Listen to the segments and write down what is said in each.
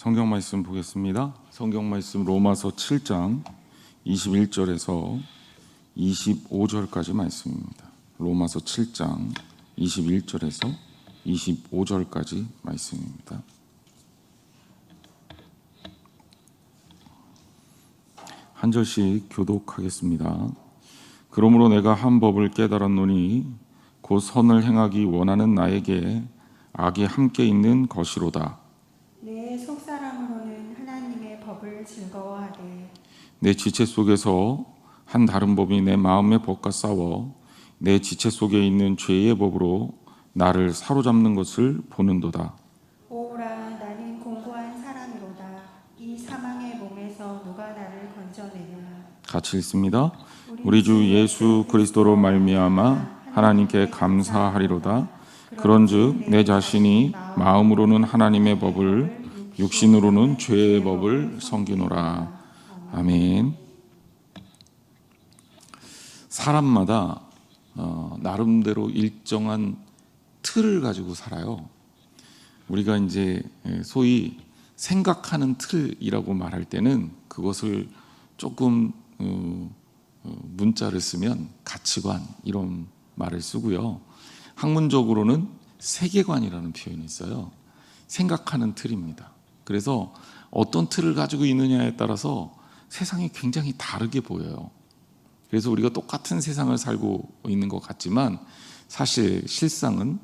성경 말씀 보겠습니다. 성경 말씀 로마서 7장 21절에서 25절까지 말씀입니다. 로마서 7장 21절에서 25절까지 말씀입니다. 한 절씩 교독하겠습니다. 그러므로 내가 한 법을 깨달았노니 곧 선을 행하기 원하는 나에게 악이 함께 있는 것이로다. 내 속사람으로는 하나님의 법을 즐거워하되 내 지체 속에서 한 다른 법이 내 마음의 법과 싸워 내 지체 속에 있는 죄의 법으로 나를 사로잡는 것을 보는도다. 오라, 나는 공고한 사람이로다. 이 사망의 몸에서 누가 나를 건져내냐. 같이 읽습니다. 우리 주 예수 그리스도로 말미암아 하나님께 감사하리로다. 그런즉 내 자신이 마음으로는 하나님의 법을, 육신으로는 죄의 법을 섬기노라. 아멘. 사람마다 나름대로 일정한 틀을 가지고 살아요. 우리가 이제 소위 생각하는 틀이라고 말할 때는 그것을 조금 문자를 쓰면 가치관 이런 말을 쓰고요. 학문적으로는 세계관이라는 표현이 있어요. 생각하는 틀입니다. 그래서 어떤 틀을 가지고 있느냐에 따라서 세상이 굉장히 다르게 보여요. 그래서 우리가 똑같은 세상을 살고 있는 것 같지만 사실 실상은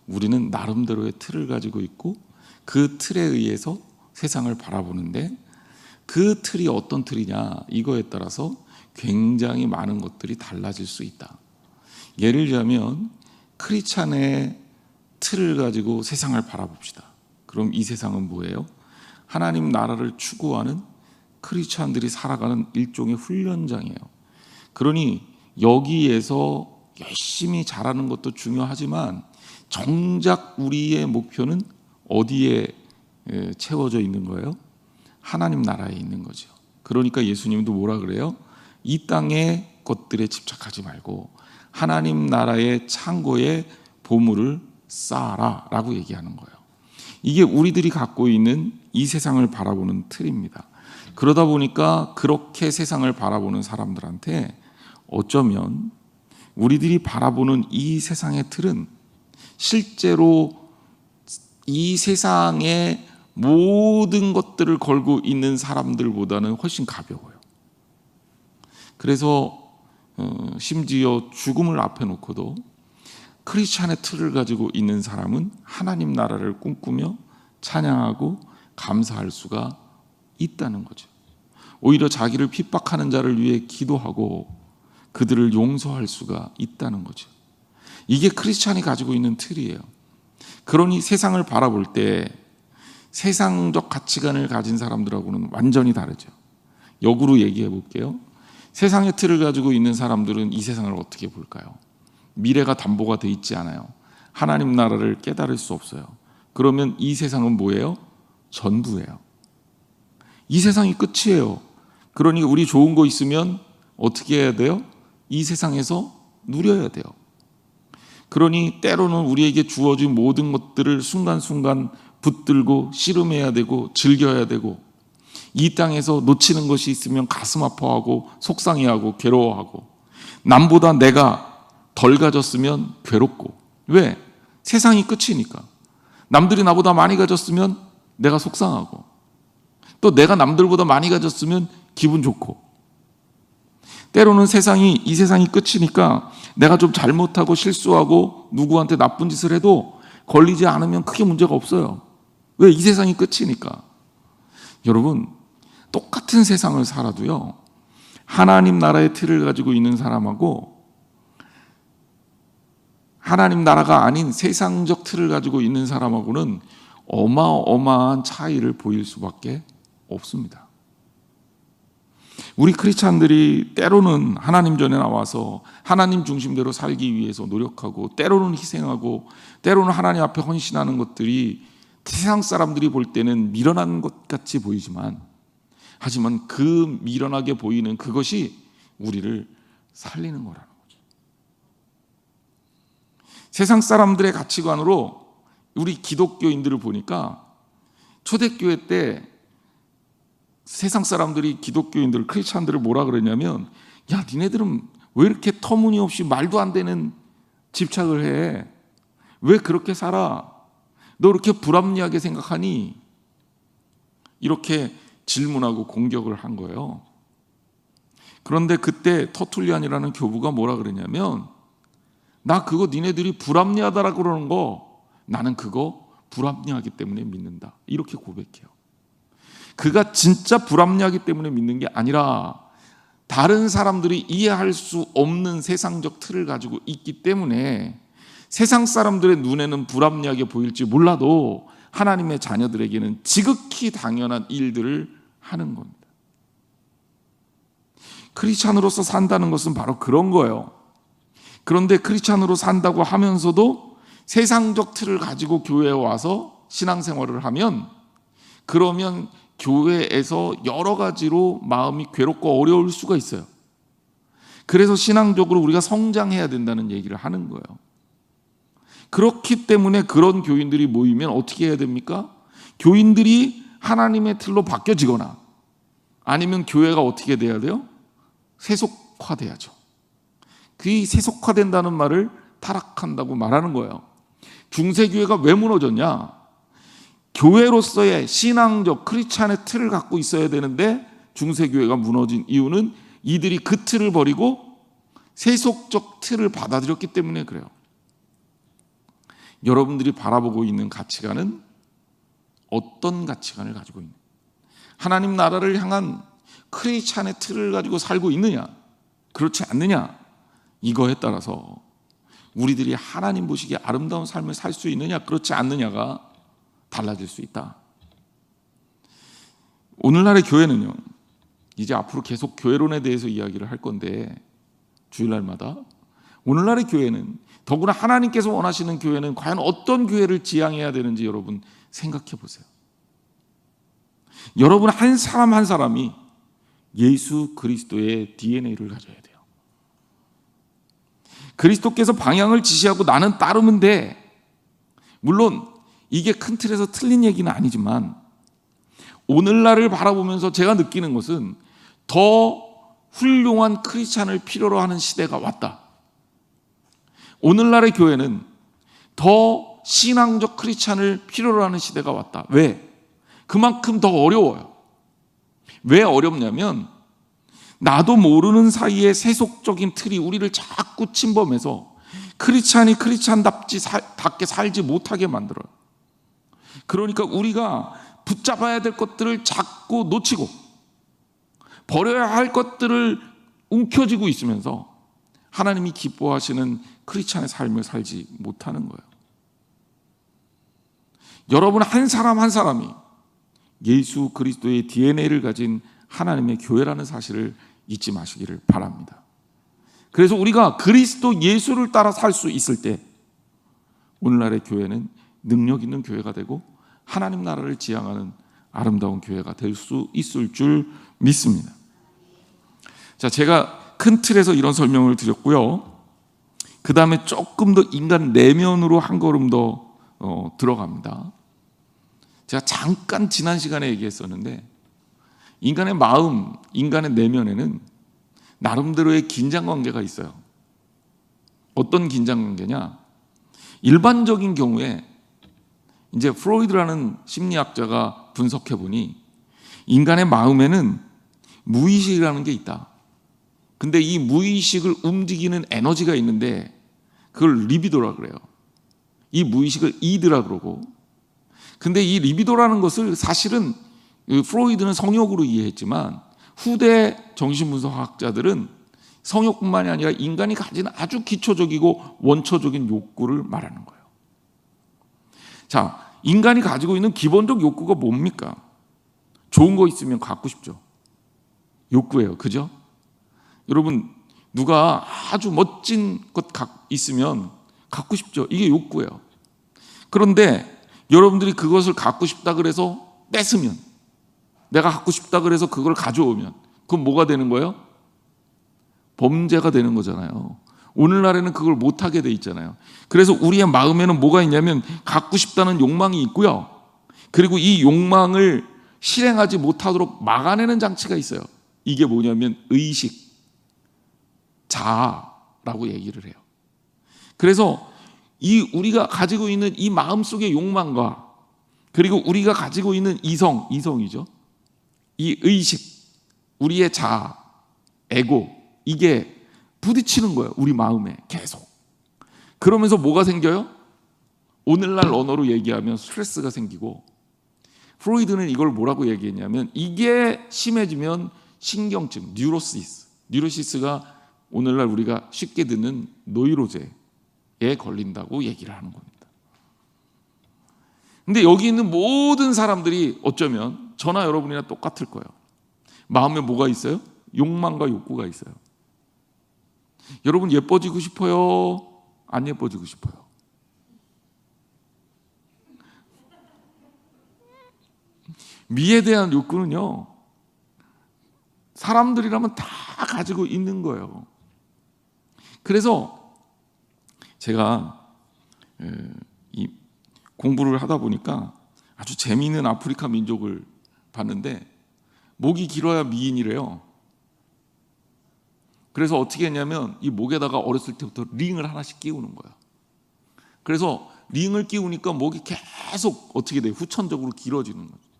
우리는 나름대로의 틀을 가지고 있고 그 틀에 의해서 세상을 바라보는데 그 틀이 어떤 틀이냐 이거에 따라서 굉장히 많은 것들이 달라질 수 있다. 예를 들자면 크리스찬의 틀을 가지고 세상을 바라봅시다. 그럼 이 세상은 뭐예요? 하나님 나라를 추구하는 크리스찬들이 살아가는 일종의 훈련장이에요. 그러니 여기에서 열심히 잘하는 것도 중요하지만 정작 우리의 목표는 어디에 채워져 있는 거예요? 하나님 나라에 있는 거죠. 그러니까 예수님도 뭐라 그래요? 이 땅의 것들에 집착하지 말고 하나님 나라의 창고에 보물을 쌓아라 라고 얘기하는 거예요. 이게 우리들이 갖고 있는 이 세상을 바라보는 틀입니다. 그러다 보니까 그렇게 세상을 바라보는 사람들한테 어쩌면 우리들이 바라보는 이 세상의 틀은 실제로 이 세상의 모든 것들을 걸고 있는 사람들보다는 훨씬 가벼워요. 그래서 심지어 죽음을 앞에 놓고도 크리스찬의 틀을 가지고 있는 사람은 하나님 나라를 꿈꾸며 찬양하고 감사할 수가 있다는 거죠. 오히려 자기를 핍박하는 자를 위해 기도하고 그들을 용서할 수가 있다는 거죠. 이게 크리스찬이 가지고 있는 틀이에요. 그러니 세상을 바라볼 때 세상적 가치관을 가진 사람들하고는 완전히 다르죠. 역으로 얘기해 볼게요. 세상의 틀을 가지고 있는 사람들은 이 세상을 어떻게 볼까요? 미래가 담보가 돼 있지 않아요. 하나님 나라를 깨달을 수 없어요. 그러면 이 세상은 뭐예요? 전부예요. 이 세상이 끝이에요. 그러니 우리 좋은 거 있으면 어떻게 해야 돼요? 이 세상에서 누려야 돼요. 그러니 때로는 우리에게 주어진 모든 것들을 순간순간 붙들고 씨름해야 되고 즐겨야 되고 이 땅에서 놓치는 것이 있으면 가슴 아파하고 속상해하고 괴로워하고 남보다 내가 덜 가졌으면 괴롭고 왜? 세상이 끝이니까. 남들이 나보다 많이 가졌으면 내가 속상하고 또 내가 남들보다 많이 가졌으면 기분 좋고 때로는 이 세상이 끝이니까 내가 좀 잘못하고 실수하고 누구한테 나쁜 짓을 해도 걸리지 않으면 크게 문제가 없어요. 왜? 이 세상이 끝이니까. 여러분 똑같은 세상을 살아도요 하나님 나라의 틀을 가지고 있는 사람하고 하나님 나라가 아닌 세상적 틀을 가지고 있는 사람하고는 어마어마한 차이를 보일 수밖에 없습니다. 우리 크리스찬들이 때로는 하나님 전에 나와서 하나님 중심대로 살기 위해서 노력하고 때로는 희생하고 때로는 하나님 앞에 헌신하는 것들이 세상 사람들이 볼 때는 미련한 것 같이 보이지만 하지만 그 미련하게 보이는 그것이 우리를 살리는 거라는 거죠. 세상 사람들의 가치관으로 우리 기독교인들을 보니까 초대교회 때 세상 사람들이 기독교인들, 크리스찬들을 뭐라 그러냐면, 야, 니네들은 왜 이렇게 터무니없이 말도 안 되는 집착을 해? 왜 그렇게 살아? 너 이렇게 불합리하게 생각하니? 이렇게 질문하고 공격을 한 거예요. 그런데 그때 터툴리안이라는 교부가 뭐라 그러냐면, 나 그거 니네들이 불합리하다라고 그러는 거, 나는 그거 불합리하기 때문에 믿는다. 이렇게 고백해요. 그가 진짜 불합리하기 때문에 믿는 게 아니라 다른 사람들이 이해할 수 없는 세상적 틀을 가지고 있기 때문에 세상 사람들의 눈에는 불합리하게 보일지 몰라도 하나님의 자녀들에게는 지극히 당연한 일들을 하는 겁니다. 크리스찬으로서 산다는 것은 바로 그런 거예요. 그런데 크리스찬으로 산다고 하면서도 세상적 틀을 가지고 교회에 와서 신앙생활을 하면, 그러면 교회에서 여러 가지로 마음이 괴롭고 어려울 수가 있어요. 그래서 신앙적으로 우리가 성장해야 된다는 얘기를 하는 거예요. 그렇기 때문에 그런 교인들이 모이면 어떻게 해야 됩니까? 교인들이 하나님의 틀로 바뀌어지거나 아니면 교회가 어떻게 돼야 돼요? 세속화돼야죠. 그 세속화된다는 말을 타락한다고 말하는 거예요. 중세교회가 왜 무너졌냐? 교회로서의 신앙적 크리스찬의 틀을 갖고 있어야 되는데 중세교회가 무너진 이유는 이들이 그 틀을 버리고 세속적 틀을 받아들였기 때문에 그래요. 여러분들이 바라보고 있는 가치관은 어떤 가치관을 가지고 있는, 하나님 나라를 향한 크리스찬의 틀을 가지고 살고 있느냐, 그렇지 않느냐, 이거에 따라서 우리들이 하나님 보시기에 아름다운 삶을 살 수 있느냐, 그렇지 않느냐가 달라질 수 있다. 오늘날의 교회는요, 이제 앞으로 계속 교회론에 대해서 이야기를 할 건데, 주일날마다 오늘날의 교회는, 더구나 하나님께서 원하시는 교회는 과연 어떤 교회를 지향해야 되는지 여러분 생각해 보세요. 여러분 한 사람 한 사람이 예수 그리스도의 DNA를 가져야 돼요. 그리스도께서 방향을 지시하고 나는 따르면 돼. 물론 이게 큰 틀에서 틀린 얘기는 아니지만 오늘날을 바라보면서 제가 느끼는 것은 더 훌륭한 크리스찬을 필요로 하는 시대가 왔다. 오늘날의 교회는 더 신앙적 크리스찬을 필요로 하는 시대가 왔다. 왜? 그만큼 더 어려워요. 왜 어렵냐면 나도 모르는 사이에 세속적인 틀이 우리를 자꾸 침범해서 크리스찬이 크리스찬답게 살지 못하게 만들어요. 그러니까 우리가 붙잡아야 될 것들을 자꾸 놓치고 버려야 할 것들을 움켜쥐고 있으면서 하나님이 기뻐하시는 크리스찬의 삶을 살지 못하는 거예요. 여러분 한 사람 한 사람이 예수 그리스도의 DNA를 가진 하나님의 교회라는 사실을 잊지 마시기를 바랍니다. 그래서 우리가 그리스도 예수를 따라 살 수 있을 때 오늘날의 교회는 능력 있는 교회가 되고 하나님 나라를 지향하는 아름다운 교회가 될 수 있을 줄 믿습니다. 자, 제가 큰 틀에서 이런 설명을 드렸고요. 그 다음에 조금 더 인간 내면으로 한 걸음 더 들어갑니다. 제가 잠깐 지난 시간에 얘기했었는데 인간의 마음, 인간의 내면에는 나름대로의 긴장관계가 있어요. 어떤 긴장관계냐? 일반적인 경우에 이제 프로이드라는 심리학자가 분석해 보니 인간의 마음에는 무의식이라는 게 있다. 근데 이 무의식을 움직이는 에너지가 있는데 그걸 리비도라 그래요. 이 무의식을 이드라 그러고, 근데 이 리비도라는 것을 사실은 프로이드는 성욕으로 이해했지만 후대 정신분석학자들은 성욕뿐만이 아니라 인간이 가진 아주 기초적이고 원초적인 욕구를 말하는 거예요. 자, 인간이 가지고 있는 기본적 욕구가 뭡니까? 좋은 거 있으면 갖고 싶죠. 욕구예요. 그죠? 여러분, 누가 아주 멋진 것 있으면 갖고 싶죠. 이게 욕구예요. 그런데 여러분들이 그것을 갖고 싶다 그래서 뺏으면, 내가 갖고 싶다 그래서 그걸 가져오면 그건 뭐가 되는 거예요? 범죄가 되는 거잖아요. 오늘날에는 그걸 못하게 돼 있잖아요. 그래서 우리의 마음에는 뭐가 있냐면 갖고 싶다는 욕망이 있고요. 그리고 이 욕망을 실행하지 못하도록 막아내는 장치가 있어요. 이게 뭐냐면 의식, 자아라고 얘기를 해요. 그래서 이 우리가 가지고 있는 이 마음속의 욕망과 그리고 우리가 가지고 있는 이성이죠. 이 의식, 우리의 자아, 에고, 이게 부딪히는 거예요. 우리 마음에 계속. 그러면서 뭐가 생겨요? 오늘날 언어로 얘기하면 스트레스가 생기고, 프로이드는 이걸 뭐라고 얘기했냐면 이게 심해지면 신경증, 뉴로시스가 오늘날 우리가 쉽게 듣는 노이로제에 걸린다고 얘기를 하는 겁니다. 근데 여기 있는 모든 사람들이 어쩌면 저나 여러분이나 똑같을 거예요. 마음에 뭐가 있어요? 욕망과 욕구가 있어요. 여러분 예뻐지고 싶어요? 안 예뻐지고 싶어요? 미에 대한 욕구는요, 사람들이라면 다 가지고 있는 거예요. 그래서 제가 이 공부를 하다 보니까 아주 재미있는 아프리카 민족을 봤는데 목이 길어야 미인이래요. 그래서 어떻게 했냐면 이 목에다가 어렸을 때부터 링을 하나씩 끼우는 거야. 그래서 링을 끼우니까 목이 계속 어떻게 돼요? 후천적으로 길어지는 거죠.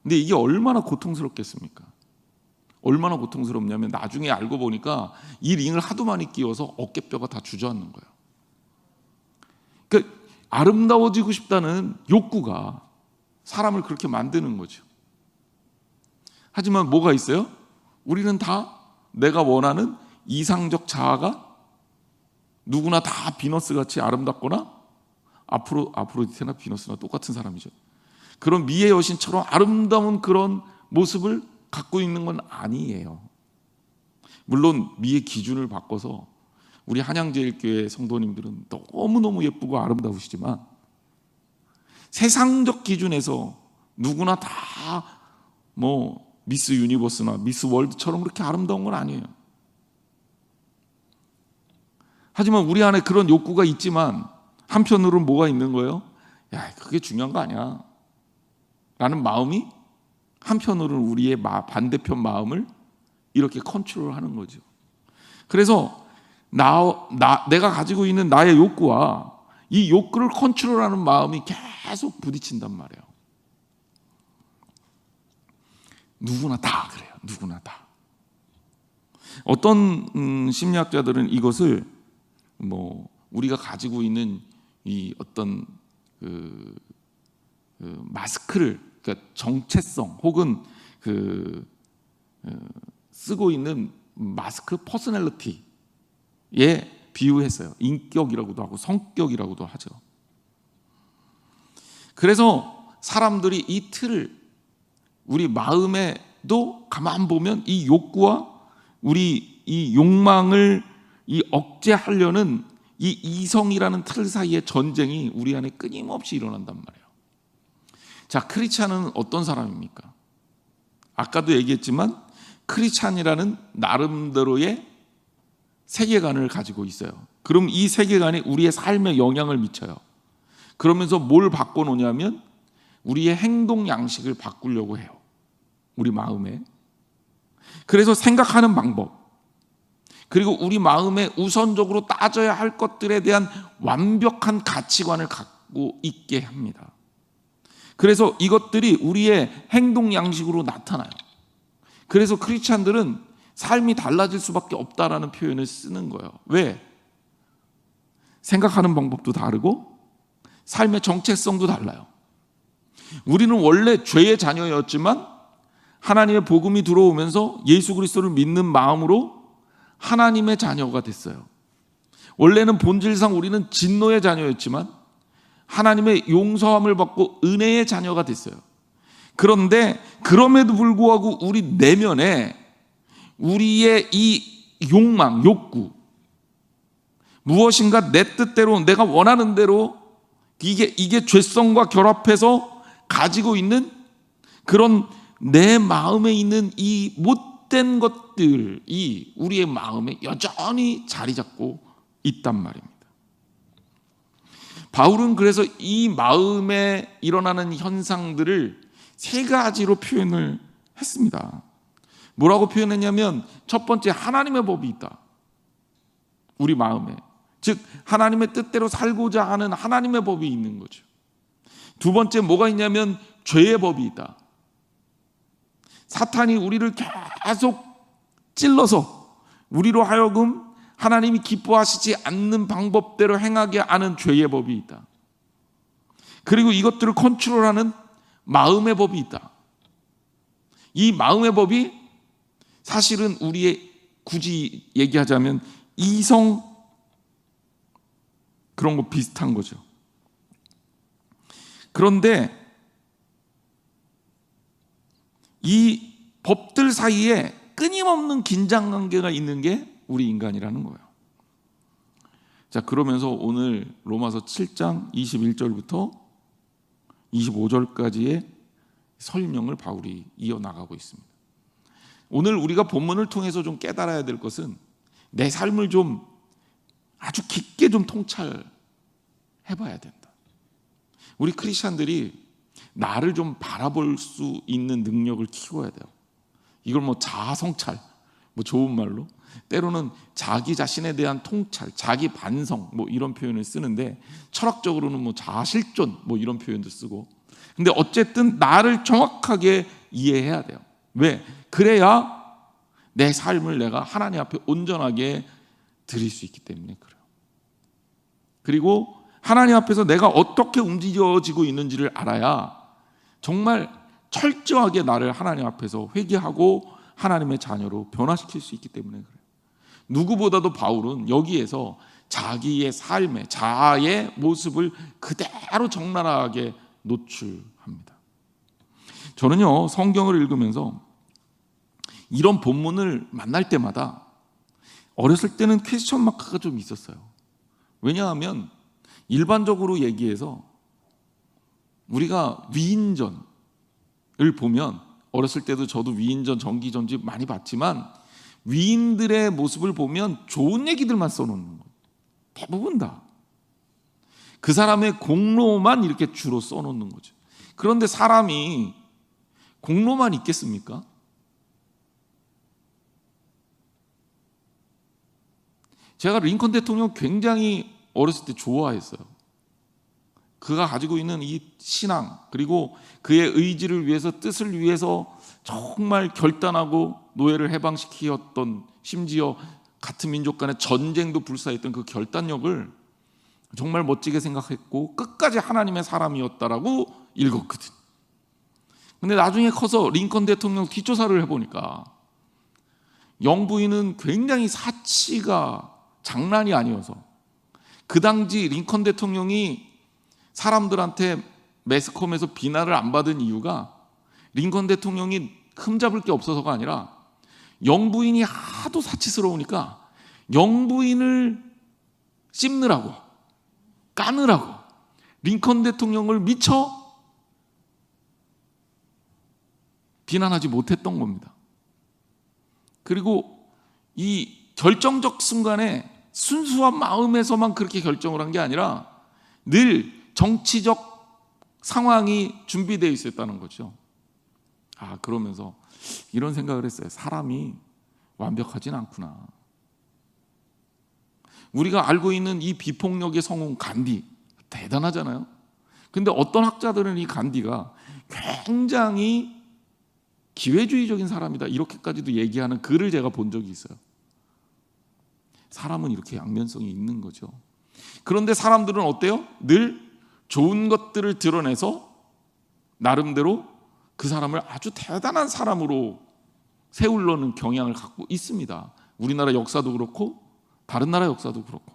근데 이게 얼마나 고통스럽겠습니까? 얼마나 고통스럽냐면 나중에 알고 보니까 이 링을 하도 많이 끼워서 어깨뼈가 다 주저앉는 거예요. 그러니까 아름다워지고 싶다는 욕구가 사람을 그렇게 만드는 거죠. 하지만 뭐가 있어요? 우리는 다 내가 원하는 이상적 자아가 누구나 다 비너스같이 아름답거나 아프로디테나 비너스나 똑같은 사람이죠. 그런 미의 여신처럼 아름다운 그런 모습을 갖고 있는 건 아니에요. 물론 미의 기준을 바꿔서 우리 한양제일교회 성도님들은 너무너무 예쁘고 아름다우시지만 세상적 기준에서 누구나 다 미스 유니버스나 미스 월드처럼 그렇게 아름다운 건 아니에요. 하지만 우리 안에 그런 욕구가 있지만 한편으로는 뭐가 있는 거예요? 야, 그게 중요한 거 아니야 라는 마음이 한편으로는 우리의 반대편 마음을 이렇게 컨트롤하는 거죠. 그래서 내가 가지고 있는 나의 욕구와 이 욕구를 컨트롤하는 마음이 계속 부딪힌단 말이에요. 누구나 다 그래요. 누구나 다. 어떤 심리학자들은 이것을 우리가 가지고 있는 이 어떤 마스크를, 그러니까 정체성 혹은 쓰고 있는 마스크 퍼스널리티에 비유했어요. 인격이라고도 하고 성격이라고도 하죠. 그래서 사람들이 이 틀을 우리 마음에도 가만 보면 이 욕구와 우리 이 욕망을 이 억제하려는 이 이성이라는 틀 사이의 전쟁이 우리 안에 끊임없이 일어난단 말이에요. 자, 크리스찬은 어떤 사람입니까? 아까도 얘기했지만 크리스찬이라는 나름대로의 세계관을 가지고 있어요. 그럼 이 세계관이 우리의 삶에 영향을 미쳐요. 그러면서 뭘 바꿔놓냐면 우리의 행동 양식을 바꾸려고 해요. 우리 마음에. 그래서 생각하는 방법, 그리고 우리 마음에 우선적으로 따져야 할 것들에 대한 완벽한 가치관을 갖고 있게 합니다. 그래서 이것들이 우리의 행동 양식으로 나타나요. 그래서 크리스찬들은 삶이 달라질 수밖에 없다라는 표현을 쓰는 거예요. 왜? 생각하는 방법도 다르고 삶의 정체성도 달라요. 우리는 원래 죄의 자녀였지만 하나님의 복음이 들어오면서 예수 그리스도를 믿는 마음으로 하나님의 자녀가 됐어요. 원래는 본질상 우리는 진노의 자녀였지만 하나님의 용서함을 받고 은혜의 자녀가 됐어요. 그런데 그럼에도 불구하고 우리 내면에 우리의 이 욕망, 욕구, 무엇인가 내 뜻대로 내가 원하는 대로 이게 죄성과 결합해서 가지고 있는 그런 내 마음에 있는 이 못된 것들이 우리의 마음에 여전히 자리 잡고 있단 말입니다. 바울은 그래서 이 마음에 일어나는 현상들을 세 가지로 표현을 했습니다. 뭐라고 표현했냐면, 첫 번째, 하나님의 법이 있다. 우리 마음에. 즉 하나님의 뜻대로 살고자 하는 하나님의 법이 있는 거죠. 두 번째, 뭐가 있냐면 죄의 법이 있다. 사탄이 우리를 계속 찔러서 우리로 하여금 하나님이 기뻐하시지 않는 방법대로 행하게 하는 죄의 법이 있다. 그리고 이것들을 컨트롤하는 마음의 법이 있다. 이 마음의 법이 사실은 우리의, 굳이 얘기하자면 이성 그런 거 비슷한 거죠. 그런데 이 법들 사이에 끊임없는 긴장관계가 있는 게 우리 인간이라는 거예요. 자, 그러면서 오늘 로마서 7장 21절부터 25절까지의 설명을 바울이 이어나가고 있습니다. 오늘 우리가 본문을 통해서 좀 깨달아야 될 것은, 내 삶을 좀 아주 깊게 좀 통찰해봐야 된다. 우리 크리스찬들이 나를 좀 바라볼 수 있는 능력을 키워야 돼요. 이걸 뭐 자아성찰, 뭐 좋은 말로, 때로는 자기 자신에 대한 통찰, 자기 반성, 뭐 이런 표현을 쓰는데, 철학적으로는 뭐 자아실존, 뭐 이런 표현도 쓰고. 근데 어쨌든 나를 정확하게 이해해야 돼요. 왜? 그래야 내 삶을 내가 하나님 앞에 온전하게 드릴 수 있기 때문에 그래요. 그리고 하나님 앞에서 내가 어떻게 움직여지고 있는지를 알아야 정말 철저하게 나를 하나님 앞에서 회개하고 하나님의 자녀로 변화시킬 수 있기 때문에 그래요. 누구보다도 바울은 여기에서 자기의 삶의 자아의 모습을 그대로 적나라하게 노출합니다. 저는요, 성경을 읽으면서 이런 본문을 만날 때마다 어렸을 때는 퀘스천 마크가 좀 있었어요. 왜냐하면 일반적으로 얘기해서 우리가 위인전을 보면, 어렸을 때도 저도 위인전, 정기전지 많이 봤지만, 위인들의 모습을 보면 좋은 얘기들만 써놓는 거예요. 대부분 다. 그 사람의 공로만 이렇게 주로 써놓는 거죠. 그런데 사람이 공로만 있겠습니까? 제가 링컨 대통령 굉장히 어렸을 때 좋아했어요. 그가 가지고 있는 이 신앙, 그리고 그의 의지를 위해서, 뜻을 위해서 정말 결단하고 노예를 해방시키었던, 심지어 같은 민족 간의 전쟁도 불사했던 그 결단력을 정말 멋지게 생각했고, 끝까지 하나님의 사람이었다라고 읽었거든. 근데 나중에 커서 링컨 대통령 뒷조사를 해보니까 영부인은 굉장히 사치가 장난이 아니어서, 그 당시 링컨 대통령이 사람들한테 매스컴에서 비난을 안 받은 이유가, 링컨 대통령이 흠잡을 게 없어서가 아니라 영부인이 하도 사치스러우니까 영부인을 씹느라고, 까느라고 링컨 대통령을 미처 비난하지 못했던 겁니다. 그리고 이 결정적 순간에 순수한 마음에서만 그렇게 결정을 한 게 아니라 늘 정치적 상황이 준비되어 있었다는 거죠. 그러면서 이런 생각을 했어요. 사람이 완벽하진 않구나. 우리가 알고 있는 이 비폭력의 성운 간디, 대단하잖아요. 근데 어떤 학자들은 이 간디가 굉장히 기회주의적인 사람이다, 이렇게까지도 얘기하는 글을 제가 본 적이 있어요. 사람은 이렇게 양면성이 있는 거죠. 그런데 사람들은 어때요? 늘 좋은 것들을 드러내서 나름대로 그 사람을 아주 대단한 사람으로 세우려는 경향을 갖고 있습니다. 우리나라 역사도 그렇고 다른 나라 역사도 그렇고.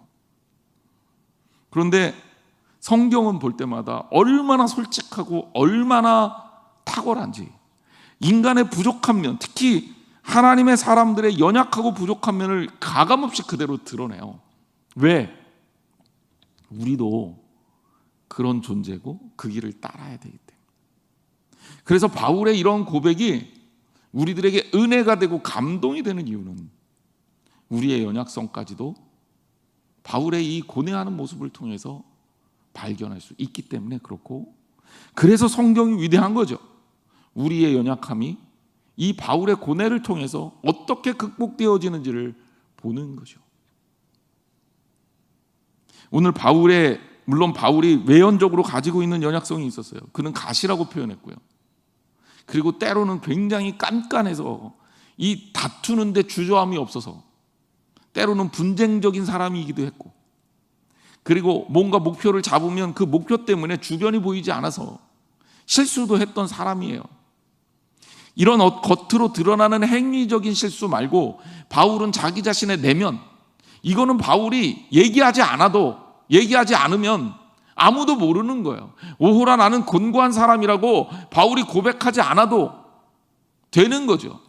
그런데 성경은 볼 때마다 얼마나 솔직하고 얼마나 탁월한지, 인간의 부족한 면, 특히 하나님의 사람들의 연약하고 부족한 면을 가감없이 그대로 드러내요. 왜? 우리도 그런 존재고 그 길을 따라야 되기 때문에. 그래서 바울의 이런 고백이 우리들에게 은혜가 되고 감동이 되는 이유는, 우리의 연약성까지도 바울의 이 고뇌하는 모습을 통해서 발견할 수 있기 때문에 그렇고, 그래서 성경이 위대한 거죠. 우리의 연약함이 이 바울의 고뇌를 통해서 어떻게 극복되어지는지를 보는 거죠. 오늘 물론 바울이 외연적으로 가지고 있는 연약성이 있었어요. 그는 가시라고 표현했고요. 그리고 때로는 굉장히 깐깐해서 이 다투는데 주저함이 없어서 때로는 분쟁적인 사람이기도 했고, 그리고 뭔가 목표를 잡으면 그 목표 때문에 주변이 보이지 않아서 실수도 했던 사람이에요. 이런 겉으로 드러나는 행위적인 실수 말고 바울은 자기 자신의 내면, 이거는 바울이 얘기하지 않으면 아무도 모르는 거예요. 오호라 나는 곤고한 사람이라고 바울이 고백하지 않아도 되는 거죠.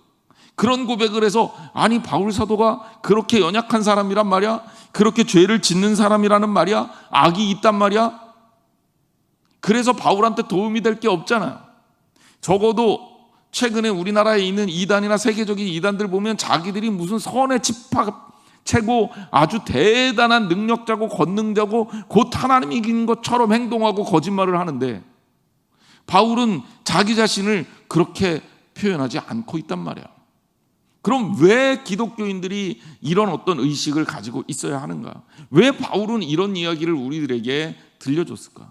그런 고백을 해서 아니 바울 사도가 그렇게 연약한 사람이란 말이야? 그렇게 죄를 짓는 사람이라는 말이야? 악이 있단 말이야? 그래서 바울한테 도움이 될 게 없잖아요. 적어도 최근에 우리나라에 있는 이단이나 세계적인 이단들 보면 자기들이 무슨 선의 집합체고 아주 대단한 능력자고 권능자고 곧 하나님이 이긴 것처럼 행동하고 거짓말을 하는데, 바울은 자기 자신을 그렇게 표현하지 않고 있단 말이야. 그럼 왜 기독교인들이 이런 어떤 의식을 가지고 있어야 하는가? 왜 바울은 이런 이야기를 우리들에게 들려줬을까?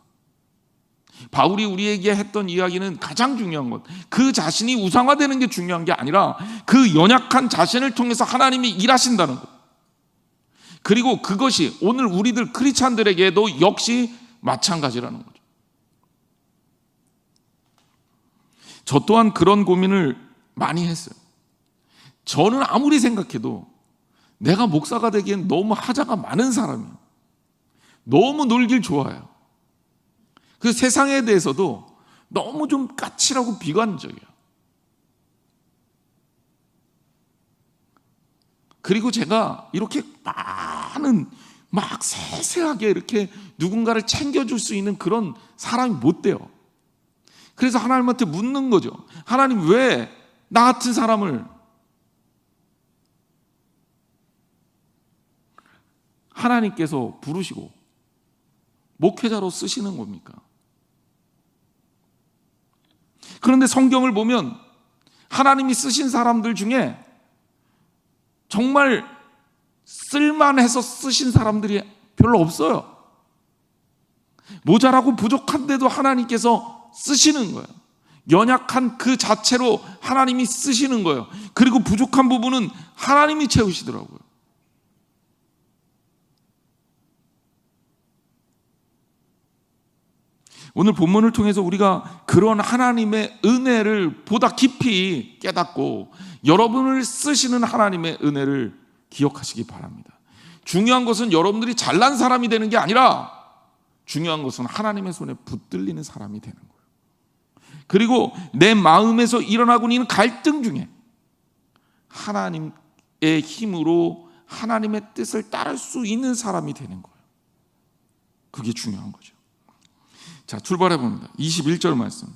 바울이 우리에게 했던 이야기는 가장 중요한 것, 그 자신이 우상화되는 게 중요한 게 아니라 그 연약한 자신을 통해서 하나님이 일하신다는 것. 그리고 그것이 오늘 우리들 크리스찬들에게도 역시 마찬가지라는 거죠. 저 또한 그런 고민을 많이 했어요. 저는 아무리 생각해도 내가 목사가 되기엔 너무 하자가 많은 사람이에요. 너무 놀길 좋아해요. 그 세상에 대해서도 너무 좀 까칠하고 비관적이에요. 그리고 제가 이렇게 막 세세하게 이렇게 누군가를 챙겨줄 수 있는 그런 사람이 못 돼요. 그래서 하나님한테 묻는 거죠. 하나님, 왜 나 같은 사람을 하나님께서 부르시고 목회자로 쓰시는 겁니까? 그런데 성경을 보면 하나님이 쓰신 사람들 중에 정말 쓸만해서 쓰신 사람들이 별로 없어요. 모자라고 부족한데도 하나님께서 쓰시는 거예요. 연약한 그 자체로 하나님이 쓰시는 거예요. 그리고 부족한 부분은 하나님이 채우시더라고요. 오늘 본문을 통해서 우리가 그런 하나님의 은혜를 보다 깊이 깨닫고 여러분을 쓰시는 하나님의 은혜를 기억하시기 바랍니다. 중요한 것은 여러분들이 잘난 사람이 되는 게 아니라 중요한 것은 하나님의 손에 붙들리는 사람이 되는 거예요. 그리고 내 마음에서 일어나고 있는 갈등 중에 하나님의 힘으로 하나님의 뜻을 따를 수 있는 사람이 되는 거예요. 그게 중요한 거죠. 자, 출발해 봅니다. 21절 말씀.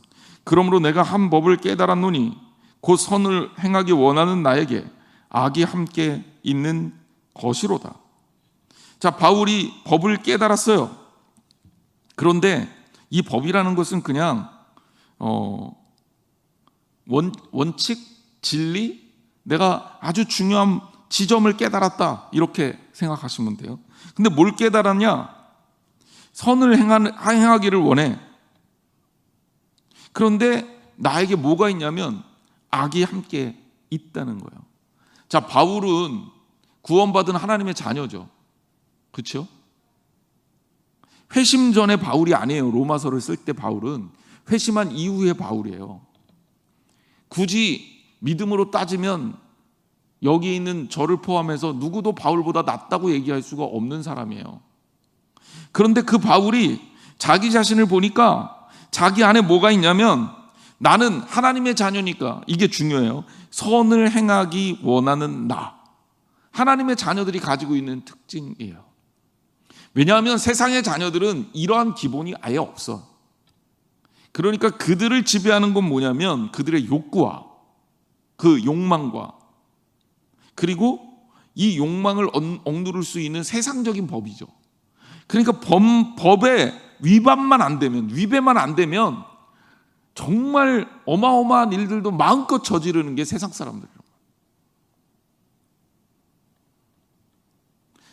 그러므로 내가 한 법을 깨달았노니 곧 선을 행하기 원하는 나에게 악이 함께 있는 것이로다. 자, 바울이 법을 깨달았어요. 그런데 이 법이라는 것은 그냥 원칙, 진리, 내가 아주 중요한 지점을 깨달았다, 이렇게 생각하시면 돼요. 근데 뭘 깨달았냐? 선을 행하기를 원해. 그런데 나에게 뭐가 있냐면 악이 함께 있다는 거예요. 자, 바울은 구원받은 하나님의 자녀죠. 그렇죠? 회심 전에 바울이 아니에요. 로마서를 쓸 때 바울은 회심한 이후의 바울이에요. 굳이 믿음으로 따지면 여기 있는 저를 포함해서 누구도 바울보다 낫다고 얘기할 수가 없는 사람이에요. 그런데 그 바울이 자기 자신을 보니까 자기 안에 뭐가 있냐면 나는 하나님의 자녀니까, 이게 중요해요. 선을 행하기 원하는 나. 하나님의 자녀들이 가지고 있는 특징이에요. 왜냐하면 세상의 자녀들은 이러한 기본이 아예 없어. 그러니까 그들을 지배하는 건 뭐냐면 그들의 욕구와 그 욕망과, 그리고 이 욕망을 억누를 수 있는 세상적인 법이죠. 그러니까 법에 위배만 안 되면 정말 어마어마한 일들도 마음껏 저지르는 게 세상 사람들이에요.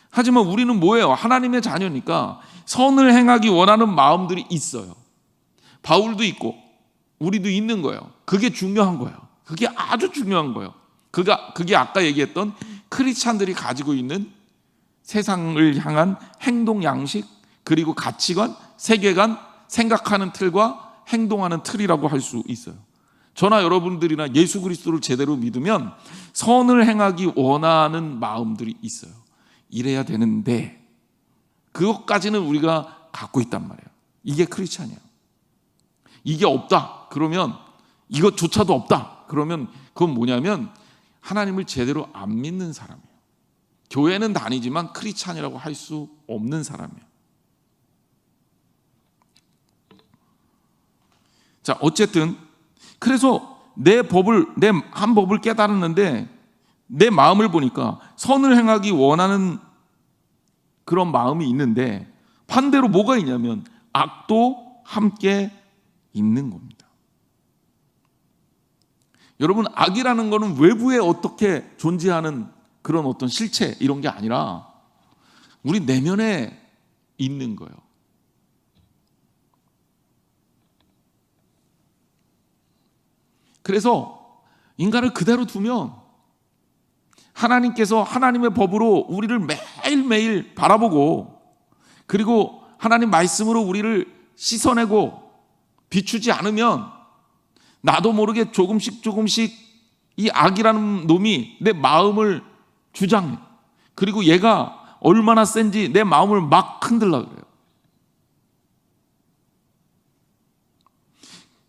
하지만 우리는 뭐예요? 하나님의 자녀니까 선을 행하기 원하는 마음들이 있어요. 바울도 있고 우리도 있는 거예요. 그게 중요한 거예요. 그게 아주 중요한 거예요. 그게 아까 얘기했던 크리스찬들이 가지고 있는 세상을 향한 행동 양식, 그리고 가치관, 세계관, 생각하는 틀과 행동하는 틀이라고 할 수 있어요. 저나 여러분들이나 예수 그리스도를 제대로 믿으면 선을 행하기 원하는 마음들이 있어요. 이래야 되는데 그것까지는 우리가 갖고 있단 말이에요. 이게 크리스찬이에요. 이게 없다 그러면, 이것조차도 없다 그러면 그건 뭐냐면 하나님을 제대로 안 믿는 사람이에요. 교회는 다니지만 크리스찬이라고 할 수 없는 사람이에요. 자, 어쨌든 그래서 내 한 법을 깨달았는데 내 마음을 보니까 선을 행하기 원하는 그런 마음이 있는데 반대로 뭐가 있냐면 악도 함께 있는 겁니다. 여러분, 악이라는 거는 외부에 어떻게 존재하는 그런 어떤 실체 이런 게 아니라 우리 내면에 있는 거예요. 그래서 인간을 그대로 두면 하나님께서 하나님의 법으로 우리를 매일매일 바라보고, 그리고 하나님 말씀으로 우리를 씻어내고 비추지 않으면 나도 모르게 조금씩 이 악이라는 놈이 내 마음을 주장해. 그리고 얘가 얼마나 센지 내 마음을 막 흔들려 그래요.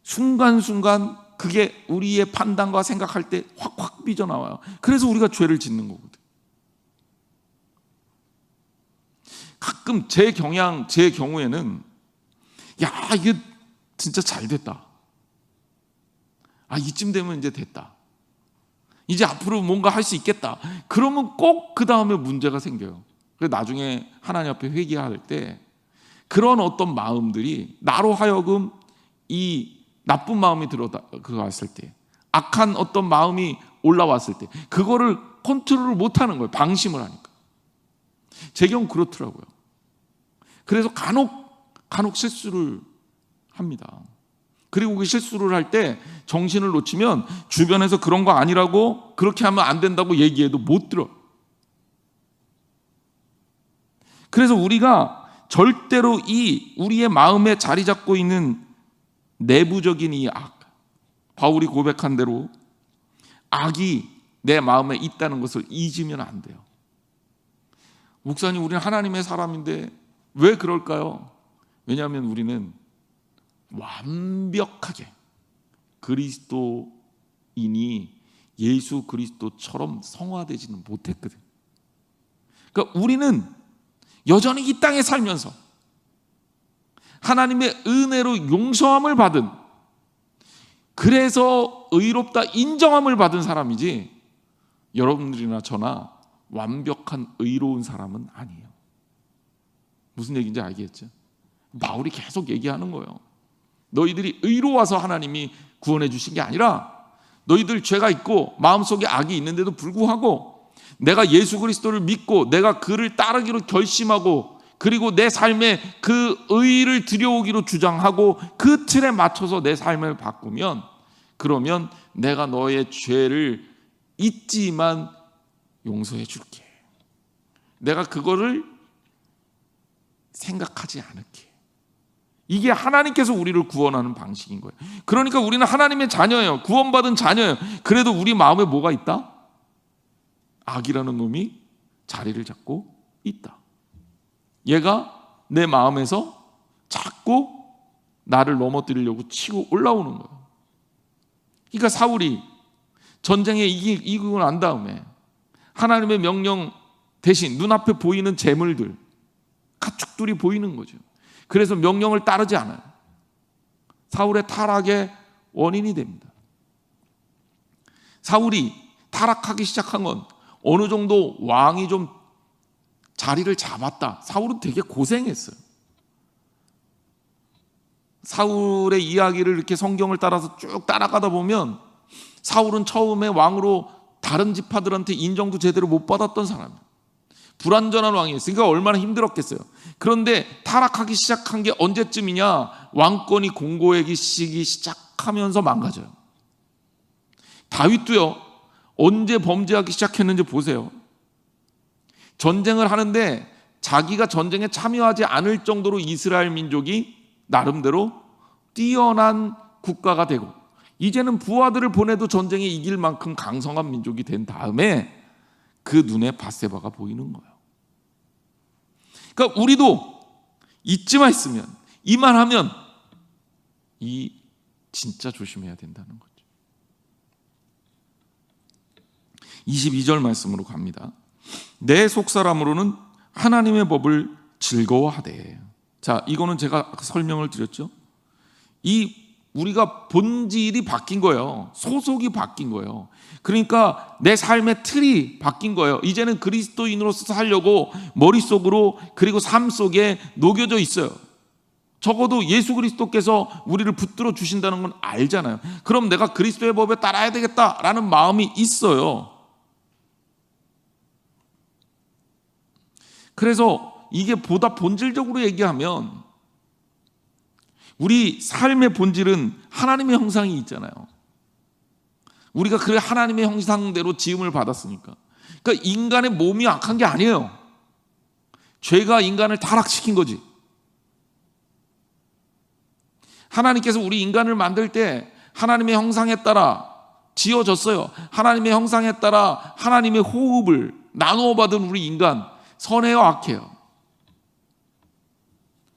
순간순간 그게 우리의 판단과 생각할 때 확확 삐져나와요. 그래서 우리가 죄를 짓는 거거든. 가끔 제 경우에는 이게 진짜 잘 됐다. 이쯤 되면 이제 됐다. 이제 앞으로 뭔가 할 수 있겠다. 그러면 꼭 그 다음에 문제가 생겨요. 그래서 나중에 하나님 앞에 회개할 때 그런 어떤 마음들이 나로 하여금 이 나쁜 마음이 들어왔을 때, 악한 어떤 마음이 올라왔을 때 그거를 컨트롤을 못하는 거예요. 방심을 하니까. 제 경우 그렇더라고요. 그래서 간혹 실수를 합니다. 그리고 그 실수를 할 때 정신을 놓치면 주변에서 그런 거 아니라고, 그렇게 하면 안 된다고 얘기해도 못 들어. 그래서 우리가 절대로 우리의 마음에 자리 잡고 있는 내부적인 이 악, 바울이 고백한 대로 악이 내 마음에 있다는 것을 잊으면 안 돼요. 목사님, 우리는 하나님의 사람인데 왜 그럴까요? 왜냐하면 우리는 완벽하게 그리스도인이 예수 그리스도처럼 성화되지는 못했거든. 그러니까 우리는 여전히 이 땅에 살면서 하나님의 은혜로 용서함을 받은, 그래서 의롭다 인정함을 받은 사람이지, 여러분들이나 저나 완벽한 의로운 사람은 아니에요. 무슨 얘기인지 알겠죠? 바울이 계속 얘기하는 거예요. 너희들이 의로워서 하나님이 구원해 주신 게 아니라 너희들 죄가 있고 마음속에 악이 있는데도 불구하고 내가 예수 그리스도를 믿고 내가 그를 따르기로 결심하고, 그리고 내 삶에 그 의를 들여오기로 주장하고 그 틀에 맞춰서 내 삶을 바꾸면, 그러면 내가 너의 죄를 잊지만 용서해 줄게. 내가 그거를 생각하지 않을게. 이게 하나님께서 우리를 구원하는 방식인 거예요. 그러니까 우리는 하나님의 자녀예요. 구원받은 자녀예요. 그래도 우리 마음에 뭐가 있다? 악이라는 놈이 자리를 잡고 있다. 얘가 내 마음에서 자꾸 나를 넘어뜨리려고 치고 올라오는 거예요. 그러니까 사울이 전쟁에 이기고 난 다음에 하나님의 명령 대신 눈앞에 보이는 재물들, 가축들이 보이는 거죠. 그래서 명령을 따르지 않아요. 사울의 타락의 원인이 됩니다. 사울이 타락하기 시작한 건 어느 정도 왕이 좀 자리를 잡았다. 사울은 되게 고생했어요. 사울의 이야기를 이렇게 성경을 따라서 쭉 따라가다 보면 사울은 처음에 왕으로 다른 지파들한테 인정도 제대로 못 받았던 사람이에요. 불완전한 왕이었어요. 그러니까 얼마나 힘들었겠어요. 그런데 타락하기 시작한 게 언제쯤이냐? 왕권이 공고해지기 시작하면서 망가져요. 다윗도요, 언제 범죄하기 시작했는지 보세요. 전쟁을 하는데 자기가 전쟁에 참여하지 않을 정도로 이스라엘 민족이 나름대로 뛰어난 국가가 되고, 이제는 부하들을 보내도 전쟁에 이길 만큼 강성한 민족이 된 다음에 그 눈에 밧세바가 보이는 거예요. 그러니까 우리도 이쯤만 있으면, 이만 하면 진짜 조심해야 된다는 거죠. 22절 말씀으로 갑니다. 내 속사람으로는 하나님의 법을 즐거워하되. 자, 이거는 제가 설명을 드렸죠. 우리가 본질이 바뀐 거예요. 소속이 바뀐 거예요. 그러니까 내 삶의 틀이 바뀐 거예요. 이제는 그리스도인으로서 살려고 머릿속으로, 그리고 삶 속에 녹여져 있어요. 적어도 예수 그리스도께서 우리를 붙들어 주신다는 건 알잖아요. 그럼 내가 그리스도의 법에 따라야 되겠다라는 마음이 있어요. 그래서 이게 보다 본질적으로 얘기하면 우리 삶의 본질은 하나님의 형상이 있잖아요. 우리가 그 하나님의 형상대로 지음을 받았으니까. 그러니까 인간의 몸이 악한 게 아니에요. 죄가 인간을 타락시킨 거지. 하나님께서 우리 인간을 만들 때 하나님의 형상에 따라 지어졌어요. 하나님의 형상에 따라 하나님의 호흡을 나누어 받은 우리 인간, 선해요, 악해요?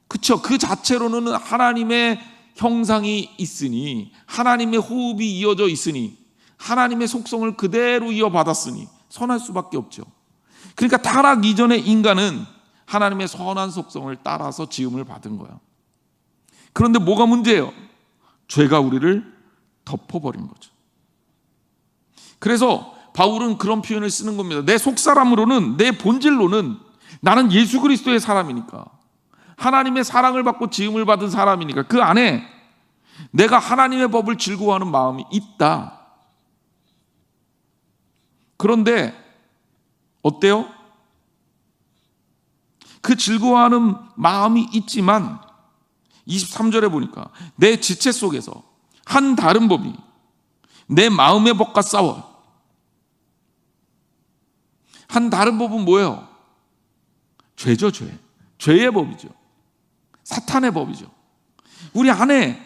그렇죠. 그 자체로는 하나님의 형상이 있으니, 하나님의 호흡이 이어져 있으니, 하나님의 속성을 그대로 이어받았으니 선할 수밖에 없죠. 그러니까 타락 이전의 인간은 하나님의 선한 속성을 따라서 지음을 받은 거야. 그런데 뭐가 문제예요? 죄가 우리를 덮어버린 거죠. 그래서 바울은 그런 표현을 쓰는 겁니다. 내 속사람으로는, 내 본질로는 나는 예수 그리스도의 사람이니까, 하나님의 사랑을 받고 지음을 받은 사람이니까 그 안에 내가 하나님의 법을 즐거워하는 마음이 있다. 그런데 어때요? 그 즐거워하는 마음이 있지만 23절에 보니까 내 지체 속에서 한 다른 법이 내 마음의 법과 싸워. 한 다른 법은 뭐예요? 죄죠, 죄. 죄의 법이죠. 사탄의 법이죠. 우리 안에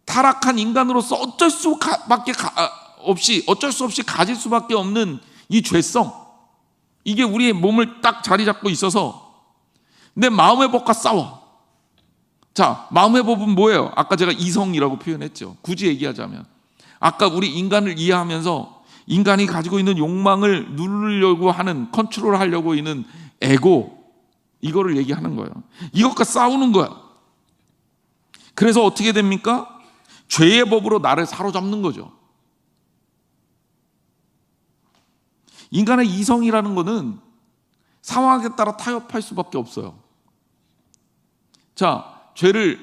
타락한 인간으로서 어쩔 수 없이 가질 수밖에 없는 이 죄성, 이게 우리의 몸을 딱 자리 잡고 있어서 내 마음의 법과 싸워. 자, 마음의 법은 뭐예요? 아까 제가 이성이라고 표현했죠. 굳이 얘기하자면 아까 우리 인간을 이해하면서 인간이 가지고 있는 욕망을 누르려고 하는, 컨트롤하려고 있는 에고, 이거를 얘기하는 거예요. 이것과 싸우는 거야. 그래서 어떻게 됩니까? 죄의 법으로 나를 사로잡는 거죠. 인간의 이성이라는 거는 상황에 따라 타협할 수밖에 없어요. 자, 죄를,